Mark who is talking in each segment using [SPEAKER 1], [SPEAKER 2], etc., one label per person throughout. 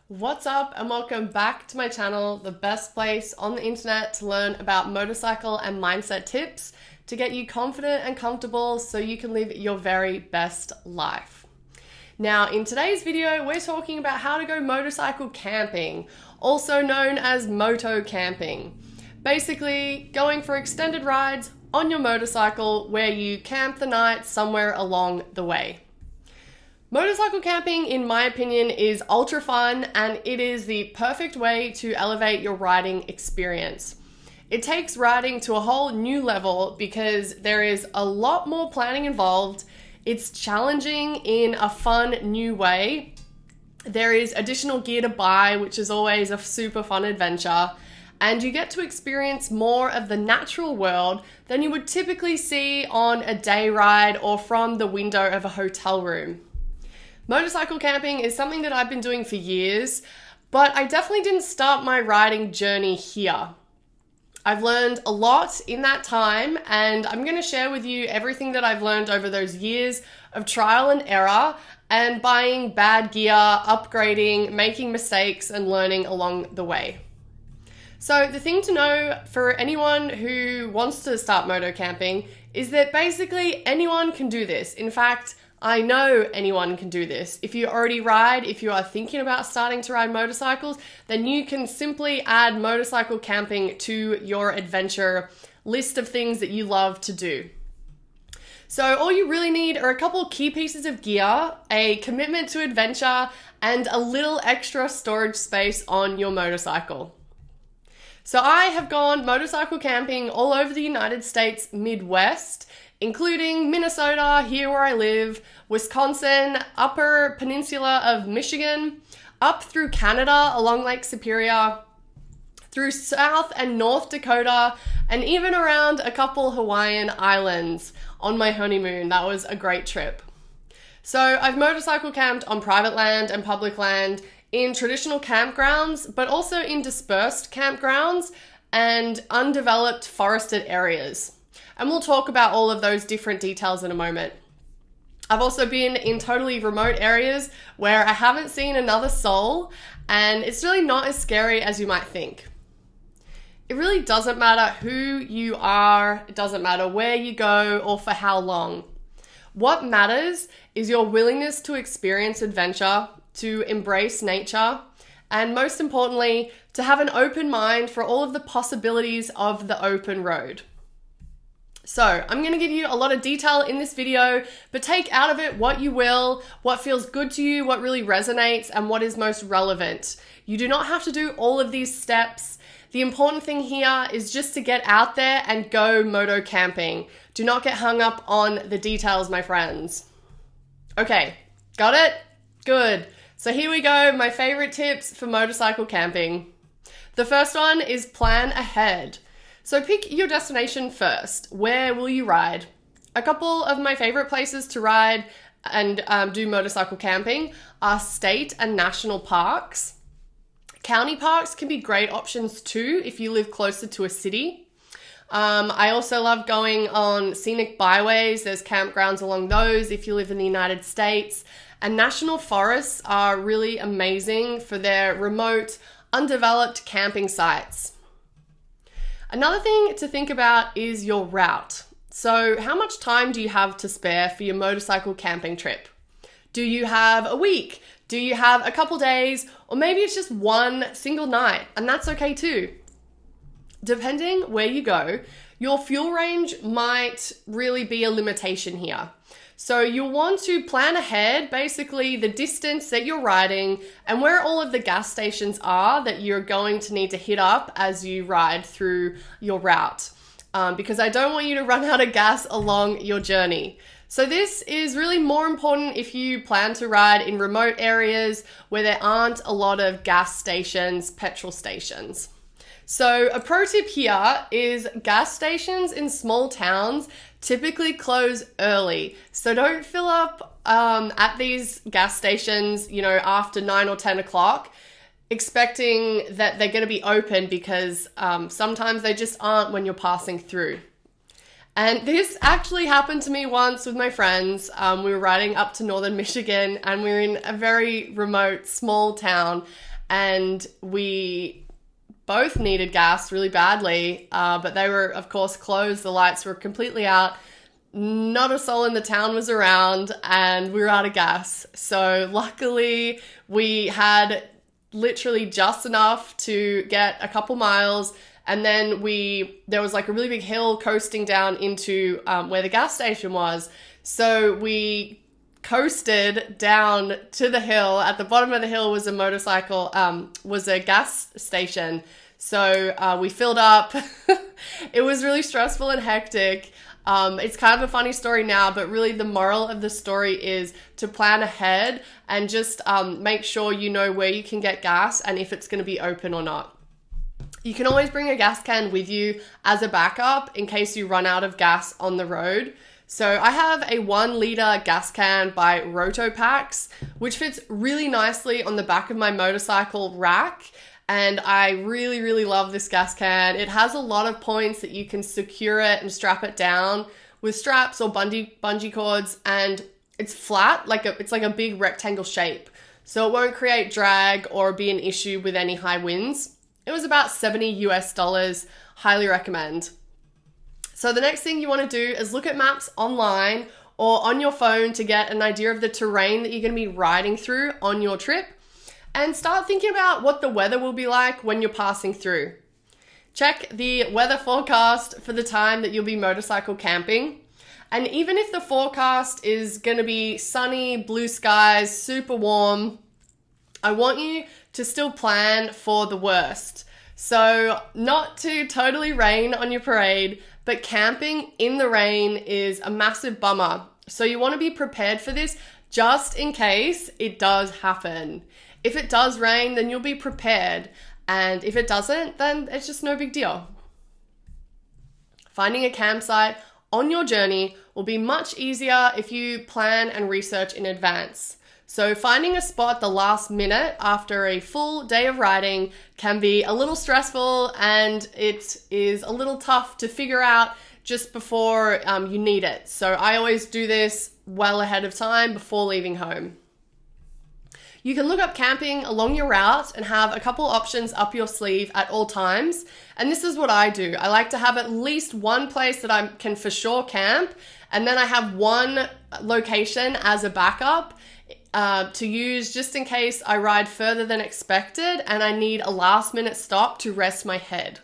[SPEAKER 1] What's up and welcome back to my channel, the best place on the internet to learn about motorcycle and mindset tips to get you confident and comfortable so you can live your very best life. Now, in today's video, we're talking about how to go motorcycle camping, also known as motocamping. Basically, going for extended rides on your motorcycle where you camp the night somewhere along the way. Motorcycle camping, in my opinion, is ultra fun and it is the perfect way to elevate your riding experience. It takes riding to a whole new level because there is a lot more planning involved. It's challenging in a fun new way. There is additional gear to buy, which is always a super fun adventure. And you get to experience more of the natural world than you would typically see on a day ride or from the window of a hotel room. Motorcycle camping is something that I've been doing for years, but I definitely didn't start my riding journey here. I've learned a lot in that time, and I'm going to share with you everything that I've learned over those years of trial and error and buying bad gear, upgrading, making mistakes, and learning along the way. So the thing to know for anyone who wants to start moto camping is that basically anyone can do this. In fact, I know anyone can do this. If you already ride, if you are thinking about starting to ride motorcycles, then you can simply add motorcycle camping to your adventure list of things that you love to do. So all you really need are a couple key pieces of gear, a commitment to adventure, and a little extra storage space on your motorcycle. So I have gone motorcycle camping all over the United States Midwest, including Minnesota, here where I live, Wisconsin, Upper Peninsula of Michigan, up through Canada along Lake Superior, through South and North Dakota, and even around a couple Hawaiian islands on my honeymoon. That was a great trip. So I've motorcycle camped on private land and public land, in traditional campgrounds, but also in dispersed campgrounds and undeveloped forested areas. And we'll talk about all of those different details in a moment. I've also been in totally remote areas where I haven't seen another soul, and it's really not as scary as you might think. It really doesn't matter who you are, it doesn't matter where you go or for how long. What matters is your willingness to experience adventure, to embrace nature, and most importantly, to have an open mind for all of the possibilities of the open road. So I'm going to give you a lot of detail in this video, but take out of it what you will, what feels good to you, what really resonates, and what is most relevant. You do not have to do all of these steps. The important thing here is just to get out there and go moto camping. Do not get hung up on the details, my friends. Okay, got it? Good. So here we go, my favorite tips for motorcycle camping. The first one is plan ahead. So pick your destination first. Where will you ride? A couple of my favorite places to ride and do motorcycle camping are state and national parks. County parks can be great options too if you live closer to a city. I also love going on scenic byways. There's campgrounds along those if you live in the United States. And national forests are really amazing for their remote, undeveloped camping sites. Another thing to think about is your route. So how much time do you have to spare for your motorcycle camping trip? Do you have a week? Do you have a couple days? Or maybe it's just one single night, and that's okay too. Depending where you go, your fuel range might really be a limitation here. So you'll want to plan ahead, basically the distance that you're riding and where all of the gas stations are that you're going to need to hit up as you ride through your route. Because I don't want you to run out of gas along your journey. So this is really more important if you plan to ride in remote areas where there aren't a lot of gas stations, petrol stations. So a pro tip here is gas stations in small towns typically close early. So don't fill up at these gas stations, after 9 or 10 o'clock, expecting that they're going to be open because sometimes they just aren't when you're passing through. And this actually happened to me once with my friends. We were riding up to northern Michigan and we were in a very remote, small town. and we both needed gas really badly, but they were, of course, closed. The lights were completely out. Not a soul in the town was around, and we were out of gas. So luckily, we had literally just enough to get a couple miles, and then there was like a really big hill coasting down into where the gas station was. So we coasted down to the hill. At the bottom of the hill was was a gas station. So we filled up. It was really stressful and hectic. It's kind of a funny story now, but really the moral of the story is to plan ahead and just make sure you know where you can get gas and if it's going to be open or not. You can always bring a gas can with you as a backup in case you run out of gas on the road. So I have a 1 liter gas can by Rotopax, which fits really nicely on the back of my motorcycle rack. And I really, really love this gas can. It has a lot of points that you can secure it and strap it down with straps or bungee cords, and it's flat, it's like a big rectangle shape. So it won't create drag or be an issue with any high winds. It was about $70 US, highly recommend. So the next thing you want to do is look at maps online or on your phone to get an idea of the terrain that you're going to be riding through on your trip. And start thinking about what the weather will be like when you're passing through. Check the weather forecast for the time that you'll be motorcycle camping. And even if the forecast is going to be sunny, blue skies, super warm, I want you to still plan for the worst. So not to totally rain on your parade, but camping in the rain is a massive bummer. So you want to be prepared for this just in case it does happen. If it does rain, then you'll be prepared. And if it doesn't, then it's just no big deal. Finding a campsite on your journey will be much easier if you plan and research in advance. So finding a spot the last minute after a full day of riding can be a little stressful, and it is a little tough to figure out just before you need it. So I always do this well ahead of time before leaving home. You can look up camping along your route and have a couple options up your sleeve at all times. And this is what I do. I like to have at least one place that I can for sure camp, and then I have one location as a backup to use just in case I ride further than expected and I need a last minute stop to rest my head.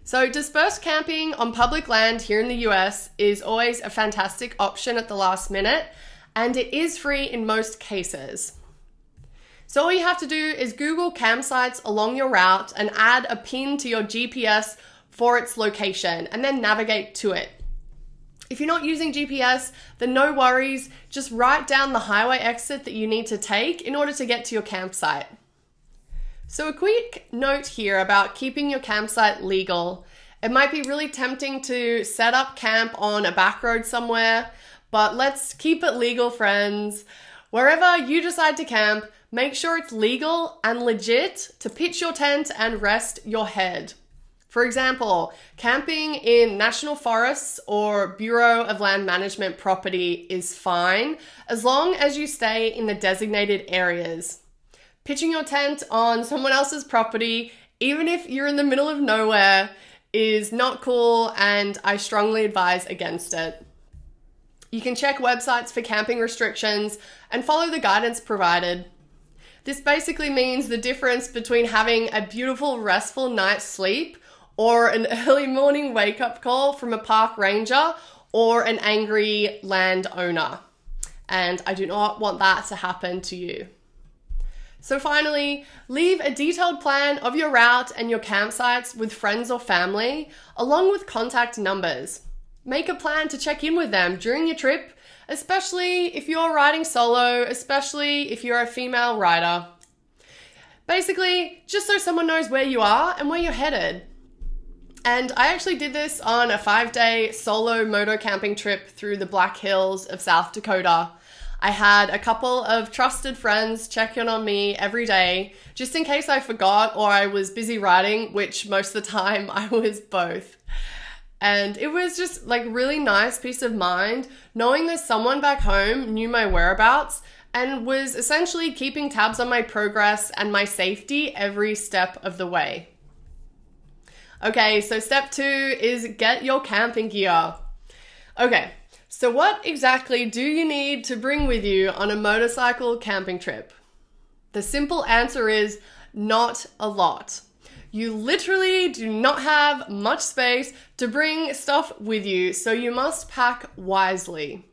[SPEAKER 1] So dispersed camping on public land here in the US is always a fantastic option at the last minute, and it is free in most cases. So all you have to do is Google campsites along your route and add a pin to your GPS for its location and then navigate to it. If you're not using GPS, then no worries, just write down the highway exit that you need to take in order to get to your campsite. So a quick note here about keeping your campsite legal. It might be really tempting to set up camp on a back road somewhere, but let's keep it legal, friends. Wherever you decide to camp, make sure it's legal and legit to pitch your tent and rest your head. For example, camping in national forests or Bureau of Land Management property is fine as long as you stay in the designated areas. Pitching your tent on someone else's property, even if you're in the middle of nowhere, is not cool, and I strongly advise against it. You can check websites for camping restrictions and follow the guidance provided. This basically means the difference between having a beautiful, restful night's sleep or an early morning wake-up call from a park ranger or an angry landowner. And I do not want that to happen to you. So finally, leave a detailed plan of your route and your campsites with friends or family, along with contact numbers. Make a plan to check in with them during your trip, especially if you're riding solo, especially if you're a female rider. Basically, just so someone knows where you are and where you're headed. And I actually did this on a 5-day solo motocamping trip through the Black Hills of South Dakota. I had a couple of trusted friends check in on me every day, just in case I forgot or I was busy riding, which most of the time I was both. And it was just like really nice peace of mind knowing that someone back home knew my whereabouts and was essentially keeping tabs on my progress and my safety every step of the way. Okay, so step 2 is get your camping gear. Okay, so what exactly do you need to bring with you on a motorcycle camping trip? The simple answer is not a lot. You literally do not have much space to bring stuff with you, so you must pack wisely.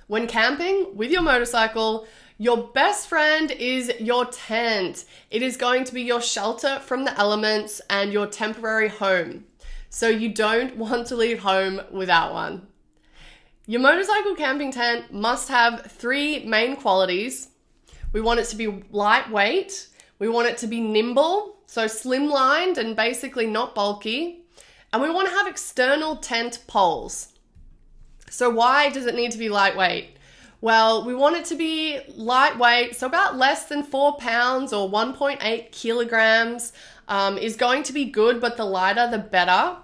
[SPEAKER 1] When camping with your motorcycle, your best friend is your tent. It is going to be your shelter from the elements and your temporary home. So you don't want to leave home without one. Your motorcycle camping tent must have 3 main qualities. We want it to be lightweight. We want it to be nimble, so slimlined and basically not bulky. And we want to have external tent poles. So why does it need to be lightweight? Well, we want it to be lightweight, so about less than 4 pounds or 1.8 kilograms is going to be good, but the lighter, the better.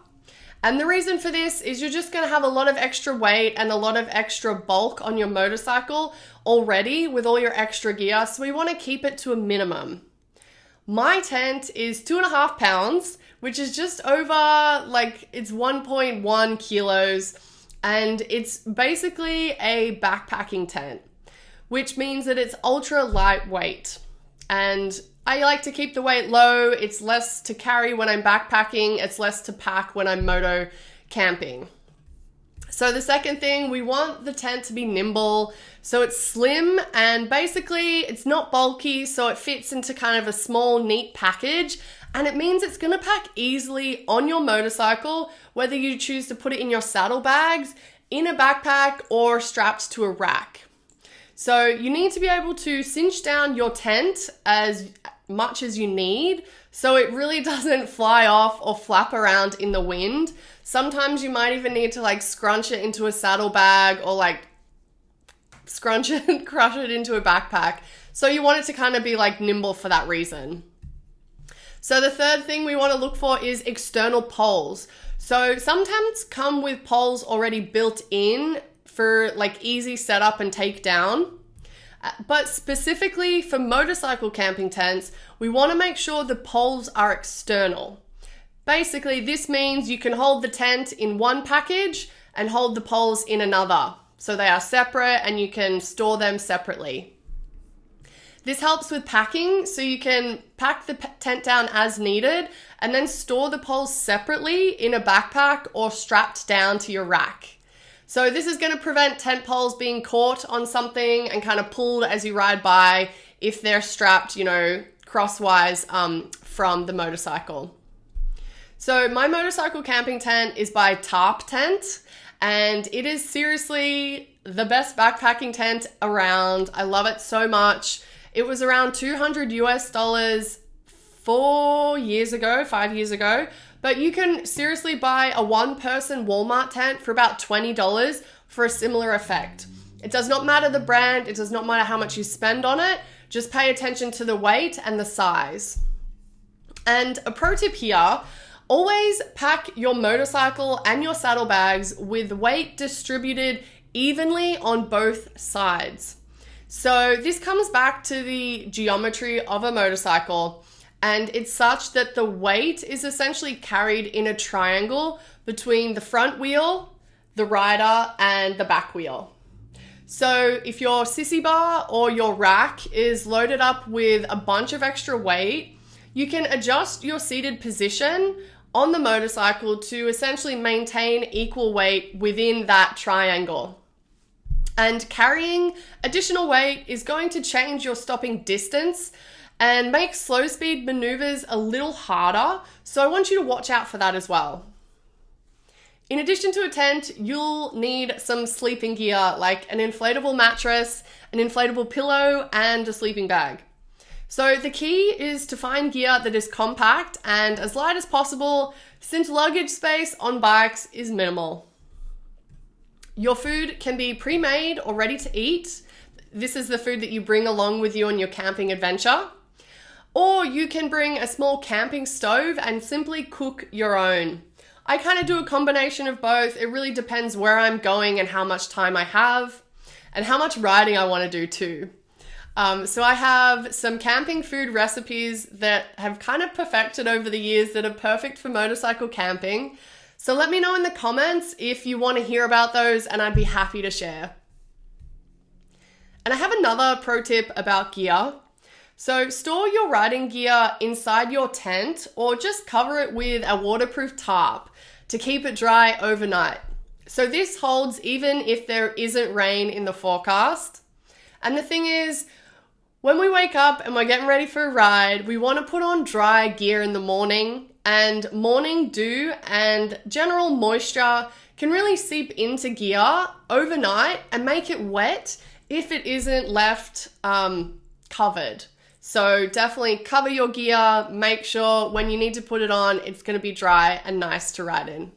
[SPEAKER 1] And the reason for this is you're just going to have a lot of extra weight and a lot of extra bulk on your motorcycle already with all your extra gear, so we want to keep it to a minimum. My tent is 2.5 pounds, which is just over, it's 1.1 kilos. And it's basically a backpacking tent, which means that it's ultra lightweight. And I like to keep the weight low. It's less to carry when I'm backpacking. It's less to pack when I'm moto camping. So the second thing, we want the tent to be nimble. So it's slim and basically it's not bulky. So it fits into kind of a small, neat package. And it means it's going to pack easily on your motorcycle, whether you choose to put it in your saddlebags, in a backpack, or strapped to a rack. So you need to be able to cinch down your tent as much as you need so it really doesn't fly off or flap around in the wind. Sometimes you might even need to scrunch it into a saddlebag or scrunch it and crush it into a backpack. So you want it to kind of be nimble for that reason. So the third thing we want to look for is external poles. So some tents come with poles already built in for easy setup and take down. But specifically for motorcycle camping tents, we want to make sure the poles are external. Basically, this means you can hold the tent in one package and hold the poles in another. So they are separate and you can store them separately. This helps with packing, so you can pack the tent down as needed and then store the poles separately in a backpack or strapped down to your rack. So this is going to prevent tent poles being caught on something and kind of pulled as you ride by if they're strapped, crosswise from the motorcycle. So my motorcycle camping tent is by Tarp Tent, and it is seriously the best backpacking tent around. I love it so much. It was around $200 US 5 years ago, but you can seriously buy a 1-person Walmart tent for about $20 for a similar effect. It does not matter the brand, it does not matter how much you spend on it, just pay attention to the weight and the size. And a pro tip here, always pack your motorcycle and your saddlebags with weight distributed evenly on both sides. So this comes back to the geometry of a motorcycle, and it's such that the weight is essentially carried in a triangle between the front wheel, the rider, and the back wheel. So if your sissy bar or your rack is loaded up with a bunch of extra weight, you can adjust your seated position on the motorcycle to essentially maintain equal weight within that triangle. And carrying additional weight is going to change your stopping distance and make slow speed maneuvers a little harder. So I want you to watch out for that as well. In addition to a tent, you'll need some sleeping gear like an inflatable mattress, an inflatable pillow, and a sleeping bag. So the key is to find gear that is compact and as light as possible, since luggage space on bikes is minimal. Your food can be pre-made or ready to eat. This is the food that you bring along with you on your camping adventure. Or you can bring a small camping stove and simply cook your own. I kind of do a combination of both. It really depends where I'm going and how much time I have. and how much riding I want to do too. So I have some camping food recipes that have kind of perfected over the years that are perfect for motorcycle camping. So let me know in the comments if you want to hear about those, and I'd be happy to share. And I have another pro tip about gear. So store your riding gear inside your tent or just cover it with a waterproof tarp to keep it dry overnight. So this holds even if there isn't rain in the forecast. And the thing is, when we wake up and we're getting ready for a ride, we want to put on dry gear in the morning, and morning dew and general moisture can really seep into gear overnight and make it wet if it isn't left covered. So definitely cover your gear, make sure when you need to put it on, it's going to be dry and nice to ride in.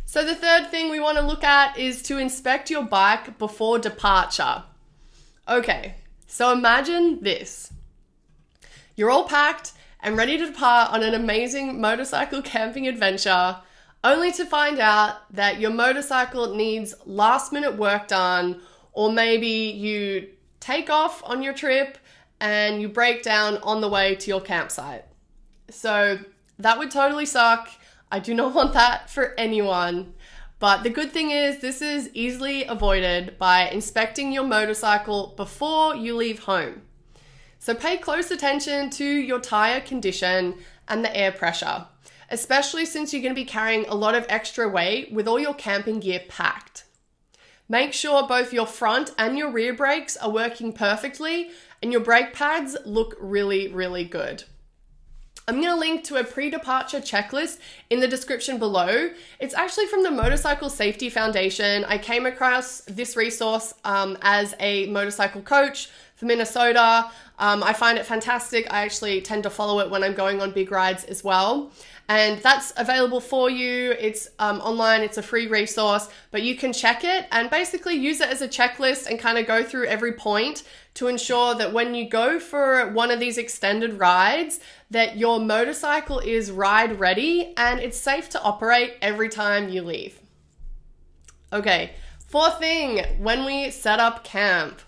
[SPEAKER 1] So the third thing we want to look at is to inspect your bike before departure. Okay, so imagine this. You're all packed and ready to depart on an amazing motorcycle camping adventure, only to find out that your motorcycle needs last minute work done, or maybe you take off on your trip and you break down on the way to your campsite. So that would totally suck. I do not want that for anyone. But the good thing is this is easily avoided by inspecting your motorcycle before you leave home. So pay close attention to your tire condition and the air pressure, especially since you're going to be carrying a lot of extra weight with all your camping gear packed. Make sure both your front and your rear brakes are working perfectly and your brake pads look really, really good. I'm going to link to a pre-departure checklist in the description below. It's actually from the Motorcycle Safety Foundation. I came across this resource as a motorcycle coach for Minnesota. I find it fantastic. I actually tend to follow it when I'm going on big rides as well. And that's available for you. It's online, it's a free resource, but you can check it and basically use it as a checklist and kind of go through every point to ensure that when you go for one of these extended rides, that your motorcycle is ride ready and it's safe to operate every time you leave. Okay, fourth thing, when we set up camp.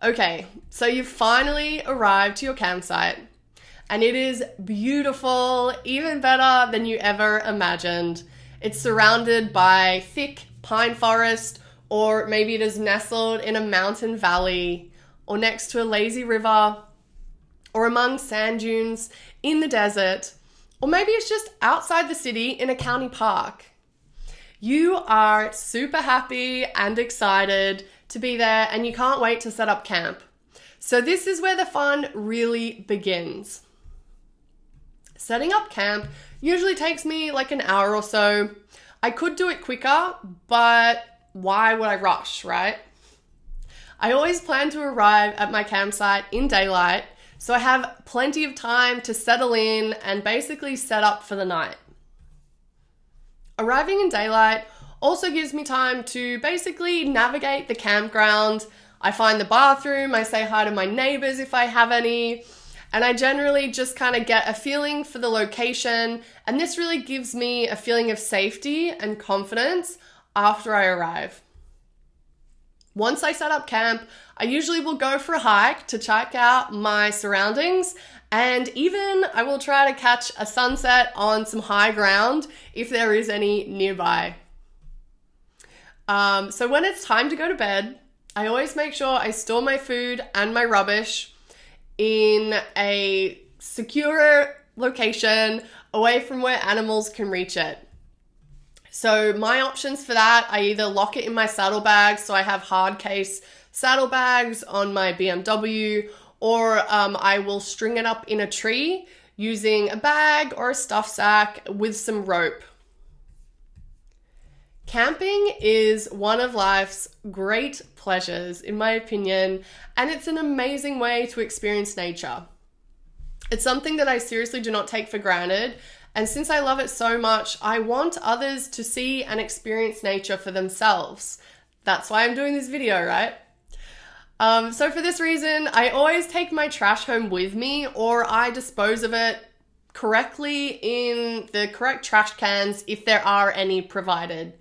[SPEAKER 1] Okay, so you've finally arrived to your campsite and it is beautiful, even better than you ever imagined. It's surrounded by thick pine forest, or maybe it is nestled in a mountain valley, or next to a lazy river, or among sand dunes in the desert, or maybe it's just outside the city in a county park. You are super happy and excited to be there and you can't wait to set up camp. So this is where the fun really begins. Setting up camp usually takes me like an hour or so. I could do it quicker, but why would I rush, right? I always plan to arrive at my campsite in daylight, so I have plenty of time to settle in and basically set up for the night. Arriving in daylight also gives me time to basically navigate the campground. I find the bathroom, I say hi to my neighbors if I have any, and I generally just kind of get a feeling for the location, and this really gives me a feeling of safety and confidence after I arrive. Once I set up camp, I usually will go for a hike to check out my surroundings, and even I will try to catch a sunset on some high ground if there is any nearby. So when it's time to go to bed, I always make sure I store my food and my rubbish in a secure location away from where animals can reach it. So my options for that, I either lock it in my saddlebag, so I have hard case saddlebags on my BMW, or I will string it up in a tree using a bag or a stuff sack with some rope. Camping is one of life's great pleasures, in my opinion, and it's an amazing way to experience nature. It's something that I seriously do not take for granted, and since I love it so much, I want others to see and experience nature for themselves. That's why I'm doing this video, right? So for this reason, I always take my trash home with me, or I dispose of it correctly in the correct trash cans if there are any provided.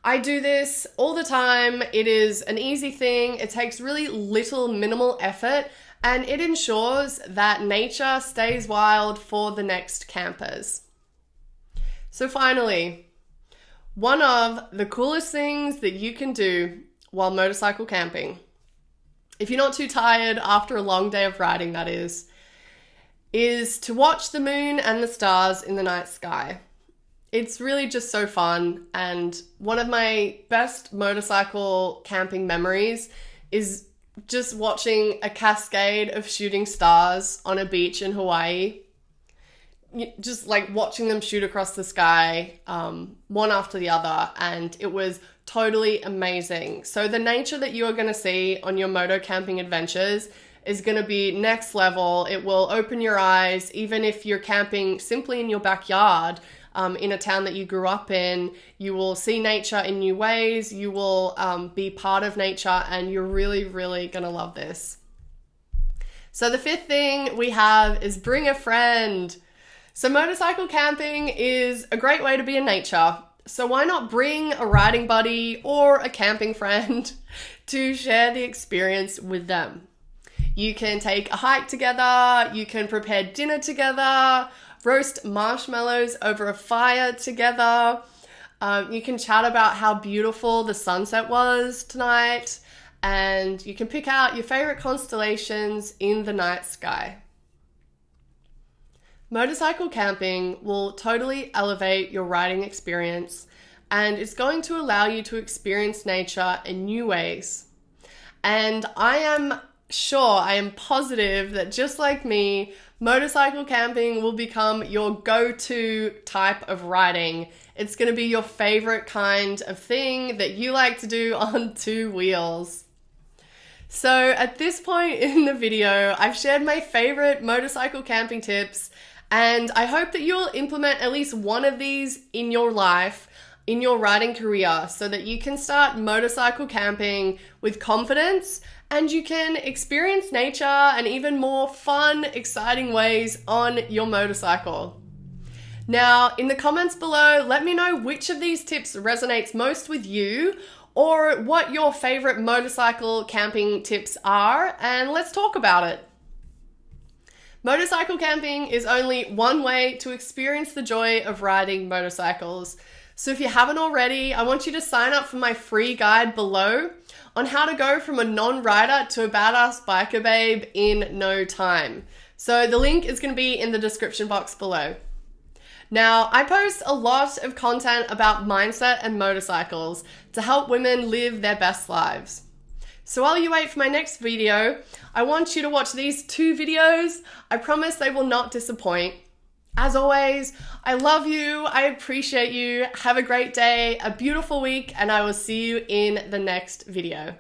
[SPEAKER 1] I do this all the time. It is an easy thing. It takes really little minimal effort, and it ensures that nature stays wild for the next campers. So finally, one of the coolest things that you can do while motorcycle camping, if you're not too tired after a long day of riding, that is to watch the moon and the stars in the night sky. It's really just so fun, and one of my best motorcycle camping memories is just watching a cascade of shooting stars on a beach in Hawaii. Just like watching them shoot across the sky, one after the other, and it was totally amazing. So the nature that you are going to see on your moto camping adventures is going to be next level. It will open your eyes, even if you're camping simply in your backyard. In a town that you grew up in, you will see nature in new ways. You will be part of nature, and you're really, really gonna love this. So the fifth thing we have is bring a friend. So motorcycle camping is a great way to be in nature. So why not bring a riding buddy or a camping friend to share the experience with them? You can take a hike together, you can prepare dinner together, roast marshmallows over a fire together. You can chat about how beautiful the sunset was tonight, and you can pick out your favorite constellations in the night sky. Motorcycle camping will totally elevate your riding experience, and it's going to allow you to experience nature in new ways. And I am positive that just like me, motorcycle camping will become your go-to type of riding. It's going to be your favorite kind of thing that you like to do on two wheels. So at this point in the video, I've shared my favorite motorcycle camping tips, and I hope that you'll implement at least one of these in your life, in your riding career, so that you can start motorcycle camping with confidence and you can experience nature and even more fun, exciting ways on your motorcycle. Now, in the comments below, let me know which of these tips resonates most with you, or what your favorite motorcycle camping tips are, and let's talk about it. Motorcycle camping is only one way to experience the joy of riding motorcycles. So if you haven't already, I want you to sign up for my free guide below on how to go from a non-rider to a badass biker babe in no time. So the link is going to be in the description box below. Now, I post a lot of content about mindset and motorcycles to help women live their best lives. So while you wait for my next video, I want you to watch these 2 videos. I promise they will not disappoint. As always, I love you, I appreciate you, have a great day, a beautiful week, and I will see you in the next video.